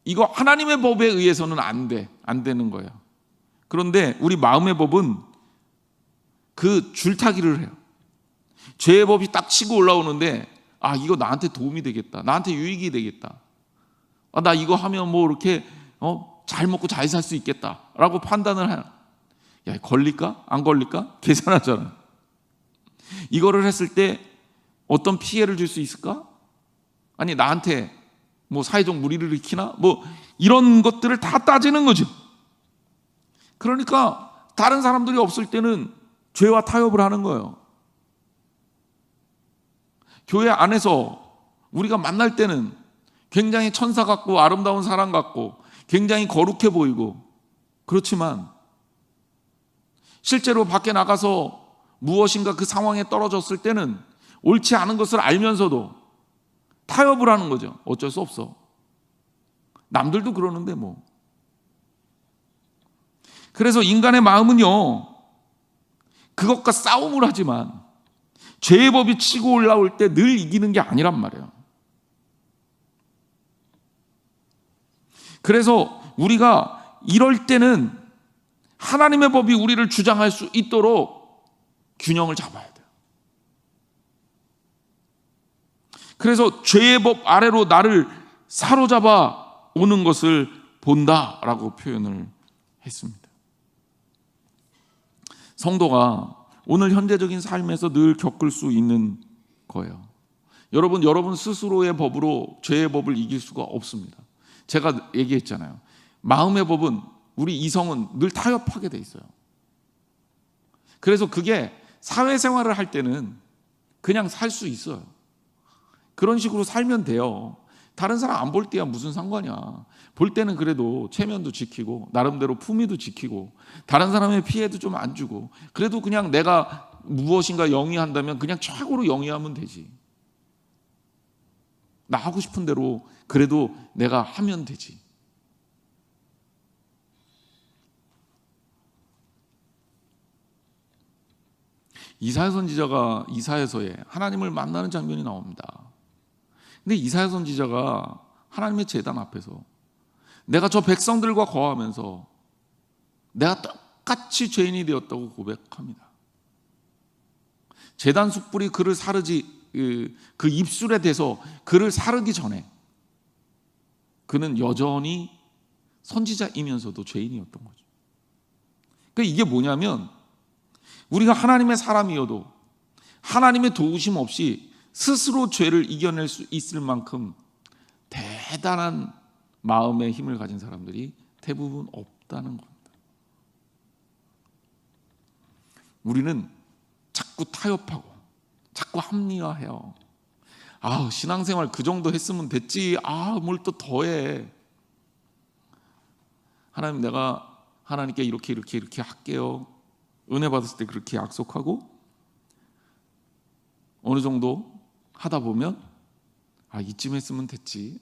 이거 하나님의 법에 의해서는 안 되는 거예요. 그런데 우리 마음의 법은 그 줄타기를 해요. 죄의 법이 딱 치고 올라오는데, 아, 이거 나한테 도움이 되겠다, 나한테 유익이 되겠다, 아, 나 이거 하면 뭐 이렇게 잘 먹고 잘 살 수 있겠다 라고 판단을 해요. 야, 걸릴까? 안 걸릴까? 계산하잖아. 이거를 했을 때 어떤 피해를 줄 수 있을까? 아니, 나한테 뭐 사회적 무리를 일으키나? 뭐 이런 것들을 다 따지는 거죠. 그러니까 다른 사람들이 없을 때는 죄와 타협을 하는 거예요. 교회 안에서 우리가 만날 때는 굉장히 천사 같고 아름다운 사람 같고 굉장히 거룩해 보이고, 그렇지만 실제로 밖에 나가서 무엇인가 그 상황에 떨어졌을 때는 옳지 않은 것을 알면서도 타협을 하는 거죠. 어쩔 수 없어. 남들도 그러는데 뭐. 그래서 인간의 마음은요, 그것과 싸움을 하지만 죄의 법이 치고 올라올 때 늘 이기는 게 아니란 말이에요. 그래서 우리가 이럴 때는 하나님의 법이 우리를 주장할 수 있도록 균형을 잡아야 돼요. 그래서 죄의 법 아래로 나를 사로잡아 오는 것을 본다라고 표현을 했습니다. 성도가 오늘 현재적인 삶에서 늘 겪을 수 있는 거예요. 여러분 스스로의 법으로 죄의 법을 이길 수가 없습니다. 제가 얘기했잖아요. 마음의 법은 우리 이성은 늘 타협하게 돼 있어요. 그래서 그게 사회생활을 할 때는 그냥 살 수 있어요. 그런 식으로 살면 돼요. 다른 사람 안 볼 때야 무슨 상관이야. 볼 때는 그래도 체면도 지키고 나름대로 품위도 지키고 다른 사람의 피해도 좀 안 주고 그래도 그냥 내가 무엇인가 영위한다면 그냥 최고로 영위하면 되지. 나 하고 싶은 대로 그래도 내가 하면 되지. 이사야 선지자가 이사야서에 하나님을 만나는 장면이 나옵니다. 근데 이사야 선지자가 하나님의 제단 앞에서 내가 저 백성들과 거하면서 내가 똑같이 죄인이 되었다고 고백합니다. 제단 숯불이 그를 사르지 그 입술에 대서 그를 사르기 전에 그는 여전히 선지자이면서도 죄인이었던 거죠. 그러니까 이게 뭐냐면 우리가 하나님의 사람이어도 하나님의 도우심 없이 스스로 죄를 이겨낼 수 있을 만큼 대단한 마음의 힘을 가진 사람들이 대부분 없다는 겁니다. 우리는 자꾸 타협하고 자꾸 합리화해요. 신앙생활 그 정도 했으면 됐지. 뭘 또 더해. 하나님, 내가 하나님께 이렇게 할게요. 은혜 받았을 때 그렇게 약속하고 어느 정도 하다 보면 이쯤 했으면 됐지.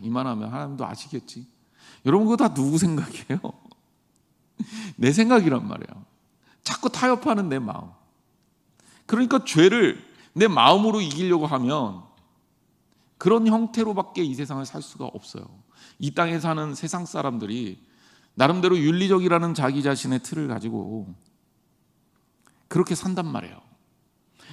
이만하면 하나님도 아시겠지. 여러분 그거 다 누구 생각이에요? 내 생각이란 말이에요. 자꾸 타협하는 내 마음. 그러니까 죄를 내 마음으로 이기려고 하면 그런 형태로밖에 이 세상을 살 수가 없어요. 이 땅에 사는 세상 사람들이 나름대로 윤리적이라는 자기 자신의 틀을 가지고 그렇게 산단 말이에요.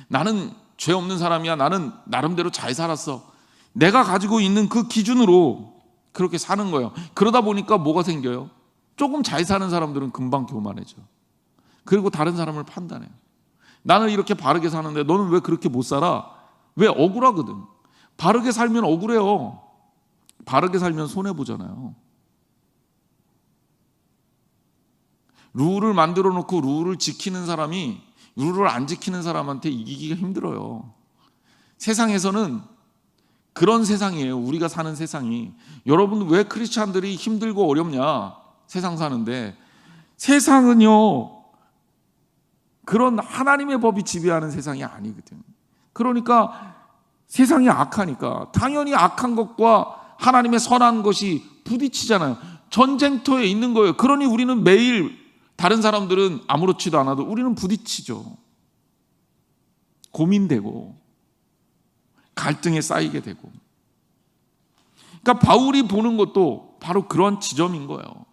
나는 죄 없는 사람이야. 나는 나름대로 잘 살았어. 내가 가지고 있는 그 기준으로 그렇게 사는 거예요. 그러다 보니까 뭐가 생겨요? 조금 잘 사는 사람들은 금방 교만해져. 그리고 다른 사람을 판단해요. 나는 이렇게 바르게 사는데 너는 왜 그렇게 못 살아? 왜? 억울하거든. 바르게 살면 억울해요. 바르게 살면 손해보잖아요. 룰을 만들어 놓고 룰을 지키는 사람이 룰을 안 지키는 사람한테 이기기가 힘들어요. 세상에서는 그런 세상이에요. 우리가 사는 세상이. 여러분 왜 크리스찬들이 힘들고 어렵냐? 세상 사는데. 세상은요 그런 하나님의 법이 지배하는 세상이 아니거든. 그러니까 세상이 악하니까 당연히 악한 것과 하나님의 선한 것이 부딪히잖아요. 전쟁터에 있는 거예요. 그러니 우리는 매일 다른 사람들은 아무렇지도 않아도 우리는 부딪히죠. 고민되고 갈등에 쌓이게 되고. 그러니까 바울이 보는 것도 바로 그런 지점인 거예요.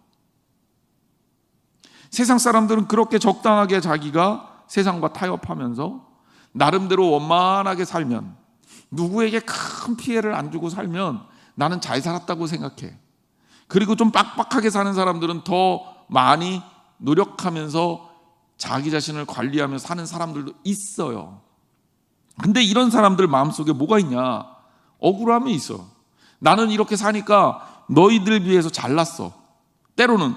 세상 사람들은 그렇게 적당하게 자기가 세상과 타협하면서 나름대로 원만하게 살면, 누구에게 큰 피해를 안 주고 살면 나는 잘 살았다고 생각해. 그리고 좀 빡빡하게 사는 사람들은 더 많이 노력하면서 자기 자신을 관리하며 사는 사람들도 있어요. 근데 이런 사람들 마음속에 뭐가 있냐? 억울함이 있어. 나는 이렇게 사니까 너희들 비해서 잘났어. 때로는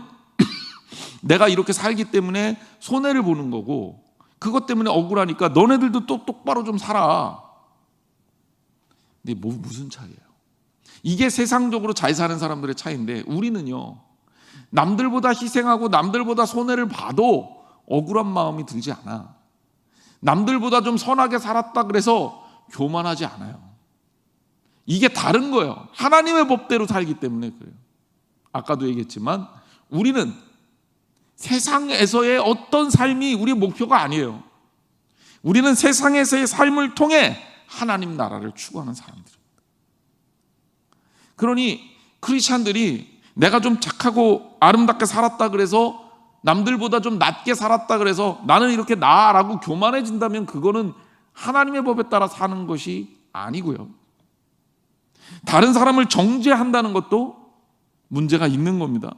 내가 이렇게 살기 때문에 손해를 보는 거고, 그것 때문에 억울하니까 너네들도 또 똑바로 좀 살아. 근데 무슨 차이예요? 이게 세상적으로 잘 사는 사람들의 차이인데, 우리는요 남들보다 희생하고 남들보다 손해를 봐도 억울한 마음이 들지 않아. 남들보다 좀 선하게 살았다 그래서 교만하지 않아요. 이게 다른 거예요. 하나님의 법대로 살기 때문에 그래요. 아까도 얘기했지만 우리는 세상에서의 어떤 삶이 우리의 목표가 아니에요. 우리는 세상에서의 삶을 통해 하나님 나라를 추구하는 사람들입니다. 그러니 크리스찬들이 내가 좀 착하고 아름답게 살았다 그래서, 남들보다 좀 낮게 살았다 그래서 나는 이렇게 나라고 교만해진다면 그거는 하나님의 법에 따라 사는 것이 아니고요. 다른 사람을 정죄한다는 것도 문제가 있는 겁니다.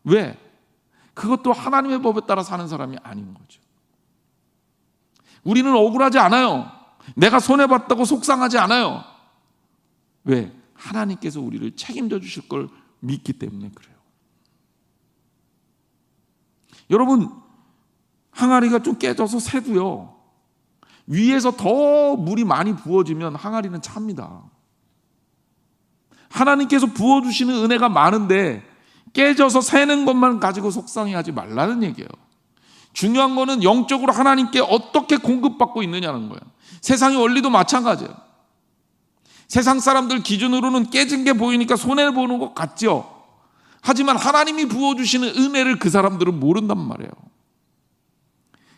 왜? 그것도 하나님의 법에 따라 사는 사람이 아닌 거죠. 우리는 억울하지 않아요. 내가 손해봤다고 속상하지 않아요. 왜? 하나님께서 우리를 책임져 주실 걸 믿기 때문에 그래요. 여러분, 항아리가 좀 깨져서 새도요, 위에서 더 물이 많이 부어지면 항아리는 찹니다. 하나님께서 부어주시는 은혜가 많은데 깨져서 새는 것만 가지고 속상해하지 말라는 얘기예요. 중요한 거는 영적으로 하나님께 어떻게 공급받고 있느냐는 거예요. 세상의 원리도 마찬가지예요. 세상 사람들 기준으로는 깨진 게 보이니까 손해보는 것 같죠. 하지만 하나님이 부어주시는 은혜를 그 사람들은 모른단 말이에요.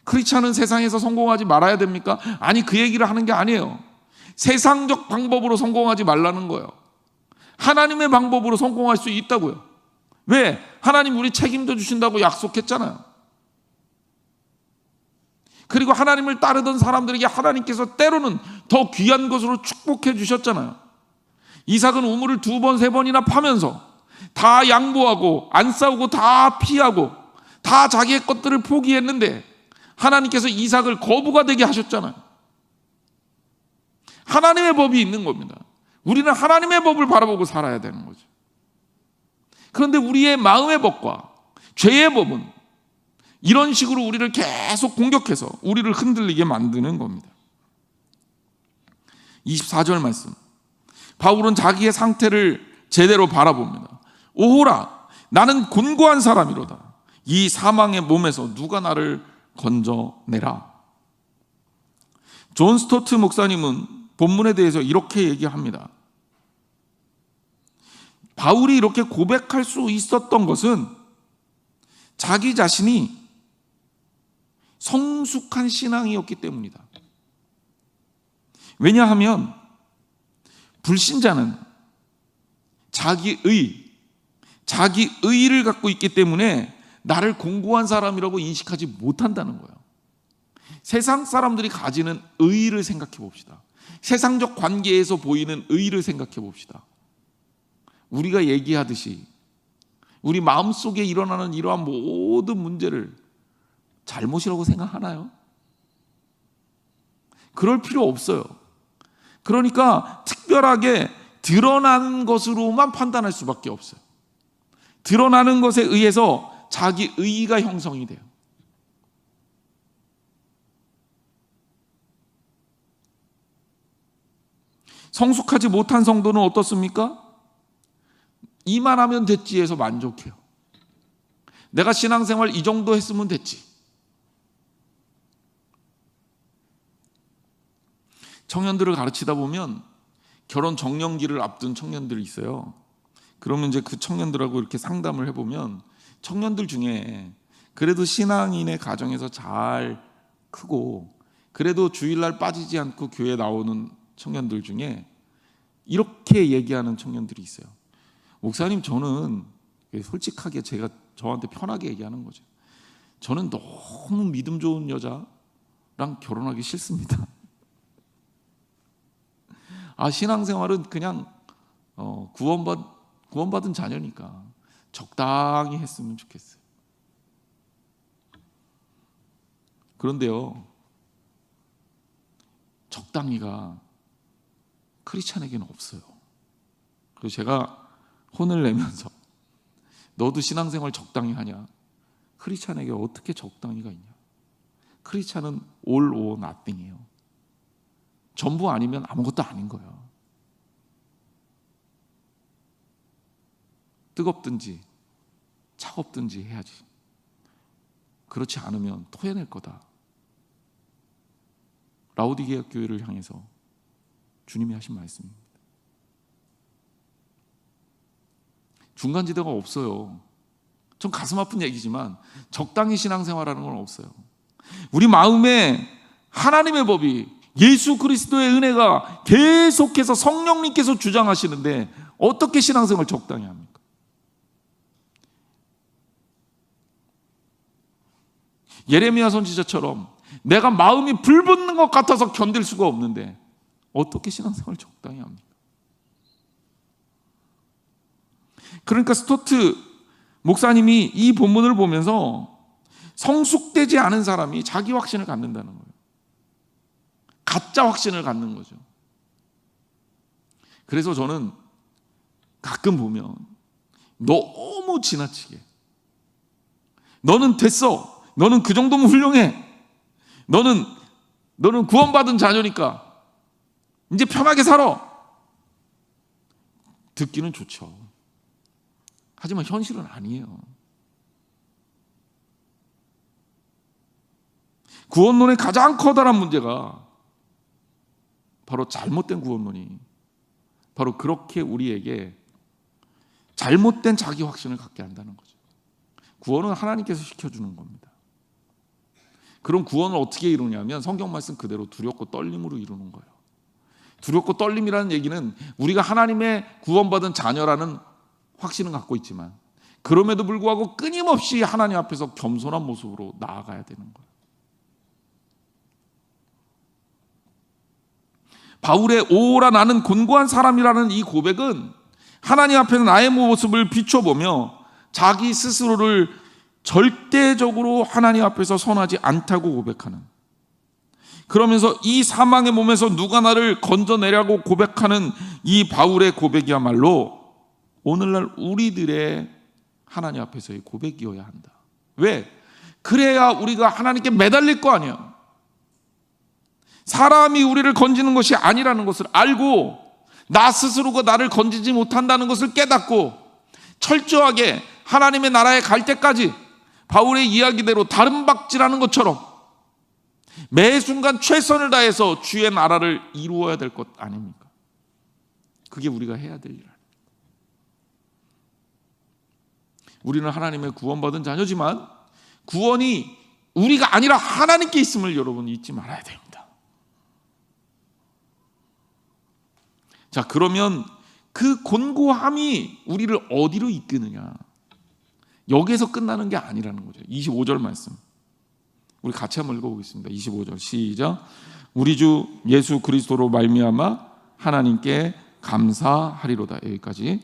크리스찬은 세상에서 성공하지 말아야 됩니까? 아니, 그 얘기를 하는 게 아니에요. 세상적 방법으로 성공하지 말라는 거예요. 하나님의 방법으로 성공할 수 있다고요. 왜? 하나님 우리 책임져 주신다고 약속했잖아요. 그리고 하나님을 따르던 사람들에게 하나님께서 때로는 더 귀한 것으로 축복해 주셨잖아요. 이삭은 우물을 2번, 3번이나 파면서 다 양보하고 안 싸우고 다 피하고 다 자기의 것들을 포기했는데 하나님께서 이삭을 거부가 되게 하셨잖아요. 하나님의 법이 있는 겁니다. 우리는 하나님의 법을 바라보고 살아야 되는 거죠. 그런데 우리의 마음의 법과 죄의 법은 이런 식으로 우리를 계속 공격해서 우리를 흔들리게 만드는 겁니다. 24절 말씀. 바울은 자기의 상태를 제대로 바라봅니다. 오호라, 나는 곤고한 사람이로다. 이 사망의 몸에서 누가 나를 건져내라. 존 스토트 목사님은 본문에 대해서 이렇게 얘기합니다. 바울이 이렇게 고백할 수 있었던 것은 자기 자신이 성숙한 신앙이었기 때문이다. 왜냐하면 불신자는 자기의를 갖고 있기 때문에 나를 공고한 사람이라고 인식하지 못한다는 거예요. 세상 사람들이 가지는 의의를 생각해 봅시다. 세상적 관계에서 보이는 의의를 생각해 봅시다. 우리가 얘기하듯이 우리 마음속에 일어나는 이러한 모든 문제를 잘못이라고 생각하나요? 그럴 필요 없어요. 그러니까 특별하게 드러나는 것으로만 판단할 수밖에 없어요. 드러나는 것에 의해서 자기 의의가 형성이 돼요. 성숙하지 못한 성도는 어떻습니까? 이만하면 됐지 해서 만족해요. 내가 신앙생활 이 정도 했으면 됐지. 청년들을 가르치다 보면 결혼 정년기를 앞둔 청년들이 있어요. 그러면 이제 그 청년들하고 이렇게 상담을 해보면 청년들 중에 그래도 신앙인의 가정에서 잘 크고 그래도 주일날 빠지지 않고 교회 나오는 청년들 중에 이렇게 얘기하는 청년들이 있어요. 목사님, 저는 솔직하게 제가 저한테 편하게 얘기하는 거죠. 저는 너무 믿음 좋은 여자랑 결혼하기 싫습니다. 신앙생활은 그냥 구원받은 자녀니까 적당히 했으면 좋겠어요. 그런데요, 적당히가 크리스찬에게는 없어요. 그래서 제가 혼을 내면서 너도 신앙생활 적당히 하냐? 크리스찬에게 어떻게 적당히가 있냐? 크리스찬은 all or nothing이에요. 전부 아니면 아무것도 아닌 거예요. 뜨겁든지 차갑든지 해야지. 그렇지 않으면 토해낼 거다. 라오디게아 교회를 향해서 주님이 하신 말씀입니다. 중간지대가 없어요. 좀 가슴 아픈 얘기지만 적당히 신앙생활하는 건 없어요. 우리 마음에 하나님의 법이, 예수 그리스도의 은혜가 계속해서 성령님께서 주장하시는데 어떻게 신앙생활을 적당히 합니까? 예레미야 선지자처럼 내가 마음이 불붙는 것 같아서 견딜 수가 없는데 어떻게 신앙생활을 적당히 합니까? 그러니까 스토트 목사님이 이 본문을 보면서 성숙되지 않은 사람이 자기 확신을 갖는다는 거예요. 가짜 확신을 갖는 거죠. 그래서 저는 가끔 보면 너무 지나치게 너는 됐어. 너는 그 정도면 훌륭해. 너는 구원받은 자녀니까 이제 편하게 살아. 듣기는 좋죠. 하지만 현실은 아니에요. 구원론의 가장 커다란 문제가 바로 잘못된 구원론이 바로 그렇게 우리에게 잘못된 자기 확신을 갖게 한다는 거죠. 구원은 하나님께서 시켜주는 겁니다. 그럼 구원을 어떻게 이루냐면 성경 말씀 그대로 두렵고 떨림으로 이루는 거예요. 두렵고 떨림이라는 얘기는 우리가 하나님의 구원받은 자녀라는 확신은 갖고 있지만 그럼에도 불구하고 끊임없이 하나님 앞에서 겸손한 모습으로 나아가야 되는 거예요. 바울의 오라 나는 곤고한 사람이라는 이 고백은 하나님 앞에 나의 모습을 비춰보며 자기 스스로를 절대적으로 하나님 앞에서 선하지 않다고 고백하는, 그러면서 이 사망의 몸에서 누가 나를 건져내려고 고백하는 이 바울의 고백이야말로 오늘날 우리들의 하나님 앞에서의 고백이어야 한다. 왜? 그래야 우리가 하나님께 매달릴 거 아니야. 사람이 우리를 건지는 것이 아니라는 것을 알고 나 스스로가 나를 건지지 못한다는 것을 깨닫고 철저하게 하나님의 나라에 갈 때까지 바울의 이야기대로 다른 박질하는 것처럼 매 순간 최선을 다해서 주의 나라를 이루어야 될 것 아닙니까? 그게 우리가 해야 될 일 아닙니까? 우리는 하나님의 구원받은 자녀지만 구원이 우리가 아니라 하나님께 있음을 여러분 잊지 말아야 됩니다. 자, 그러면 그 곤고함이 우리를 어디로 이끄느냐? 여기에서 끝나는 게 아니라는 거죠. 25절 말씀 우리 같이 한번 읽어보겠습니다. 25절 시작. 우리 주 예수 그리스도로 말미암아 하나님께 감사하리로다. 여기까지.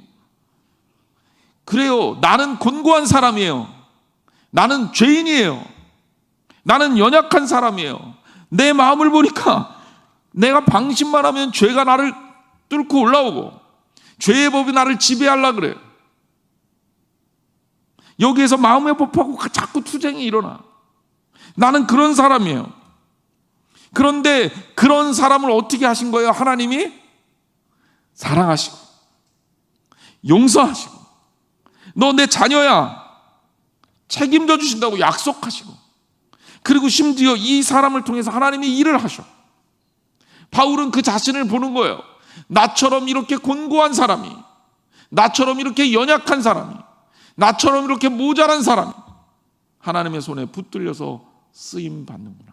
그래요. 나는 곤고한 사람이에요. 나는 죄인이에요. 나는 연약한 사람이에요. 내 마음을 보니까 내가 방심만 하면 죄가 나를 뚫고 올라오고 죄의 법이 나를 지배하려고 그래요. 여기에서 마음의 법하고 자꾸 투쟁이 일어나. 나는 그런 사람이에요. 그런데 그런 사람을 어떻게 하신 거예요? 하나님이 사랑하시고 용서하시고 너 내 자녀야 책임져 주신다고 약속하시고, 그리고 심지어 이 사람을 통해서 하나님이 일을 하셔. 바울은 그 자신을 보는 거예요. 나처럼 이렇게 곤고한 사람이, 나처럼 이렇게 연약한 사람이, 나처럼 이렇게 모자란 사람이 하나님의 손에 붙들려서 쓰임 받는구나.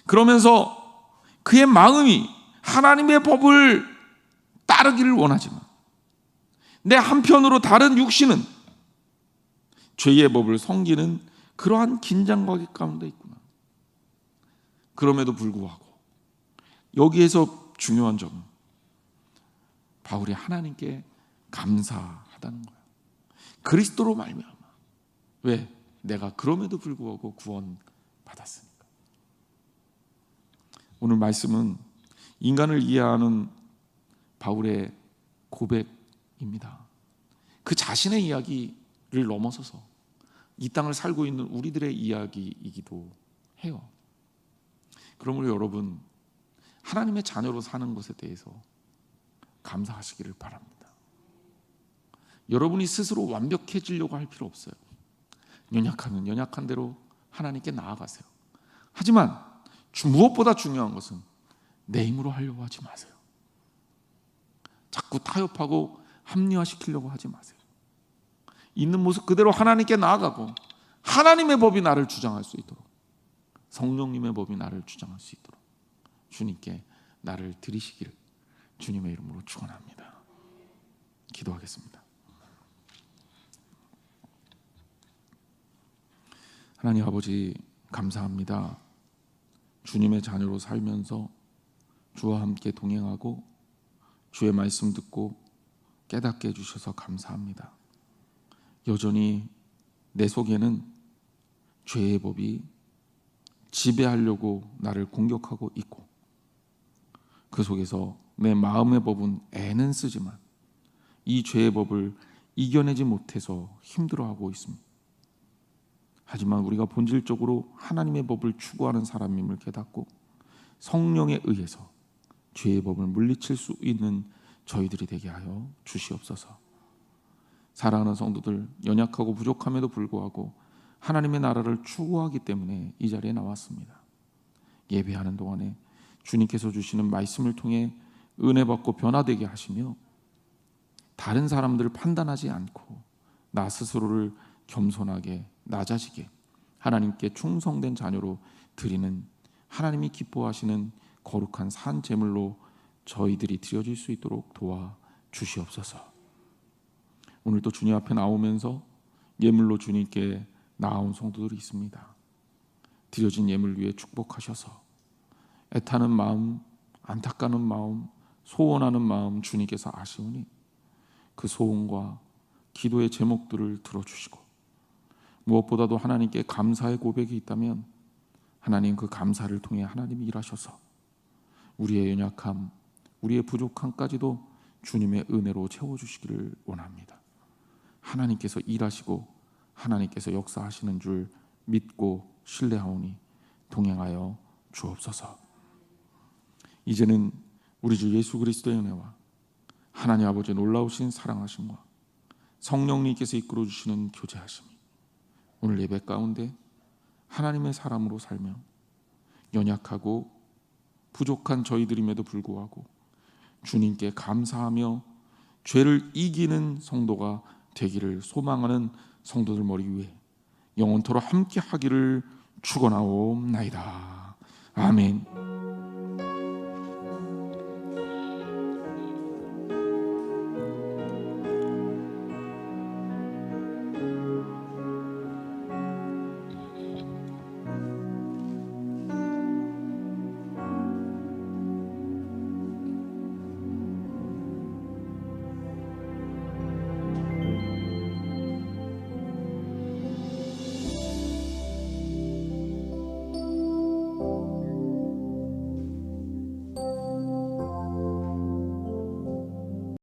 그러면서 그의 마음이 하나님의 법을 따르기를 원하지만 내 한편으로 다른 육신은 죄의 법을 섬기는 그러한 긴장과 가운데 있구나. 그럼에도 불구하고 여기에서 중요한 점은 바울이 하나님께 감사하다는 거예요. 그리스도로 말미암아. 왜? 내가 그럼에도 불구하고 구원받았으니까. 오늘 말씀은 인간을 이해하는 바울의 고백입니다. 그 자신의 이야기를 넘어서서 이 땅을 살고 있는 우리들의 이야기이기도 해요. 그러므로 여러분, 하나님의 자녀로 사는 것에 대해서 감사하시기를 바랍니다. 여러분이 스스로 완벽해지려고 할 필요 없어요. 연약하면 연약한 대로 하나님께 나아가세요. 하지만 무엇보다 중요한 것은 내 힘으로 하려고 하지 마세요. 자꾸 타협하고 합리화시키려고 하지 마세요. 있는 모습 그대로 하나님께 나아가고 하나님의 법이 나를 주장할 수 있도록, 성령님의 법이 나를 주장할 수 있도록 주님께 나를 드리시기를 주님의 이름으로 축원합니다. 기도하겠습니다. 하나님 아버지, 감사합니다. 주님의 자녀로 살면서 주와 함께 동행하고 주의 말씀 듣고 깨닫게 해주셔서 감사합니다. 여전히 내 속에는 죄의 법이 지배하려고 나를 공격하고 있고, 그 속에서 내 마음의 법은 애는 쓰지만 이 죄의 법을 이겨내지 못해서 힘들어하고 있습니다. 하지만 우리가 본질적으로 하나님의 법을 추구하는 사람임을 깨닫고 성령에 의해서 죄의 법을 물리칠 수 있는 저희들이 되게 하여 주시옵소서. 사랑하는 성도들, 연약하고 부족함에도 불구하고 하나님의 나라를 추구하기 때문에 이 자리에 나왔습니다. 예배하는 동안에 주님께서 주시는 말씀을 통해 은혜 받고 변화되게 하시며, 다른 사람들을 판단하지 않고 나 스스로를 겸손하게 낮아지게 하나님께 충성된 자녀로 드리는, 하나님이 기뻐하시는 거룩한 산 제물로 저희들이 드려질 수 있도록 도와 주시옵소서. 오늘 또 주님 앞에 나오면서 예물로 주님께 나아온 성도들이 있습니다. 드려진 예물 위에 축복하셔서 애타는 마음, 안타까는 마음, 소원하는 마음 주님께서 아시오니 그 소원과 기도의 제목들을 들어주시고, 무엇보다도 하나님께 감사의 고백이 있다면 하나님 그 감사를 통해 하나님이 일하셔서 우리의 연약함, 우리의 부족함까지도 주님의 은혜로 채워주시기를 원합니다. 하나님께서 일하시고 하나님께서 역사하시는 줄 믿고 신뢰하오니 동행하여 주옵소서. 이제는 우리 주 예수 그리스도의 은혜와 하나님 아버지의 놀라우신 사랑하심과 성령님께서 이끌어 주시는 교제하심이 오늘 예배 가운데 하나님의 사람으로 살며 연약하고 부족한 저희들임에도 불구하고 주님께 감사하며 죄를 이기는 성도가 되기를 소망하는 성도들 머리 위에 영원토록 함께 하기를 축원하옵나이다. 아멘.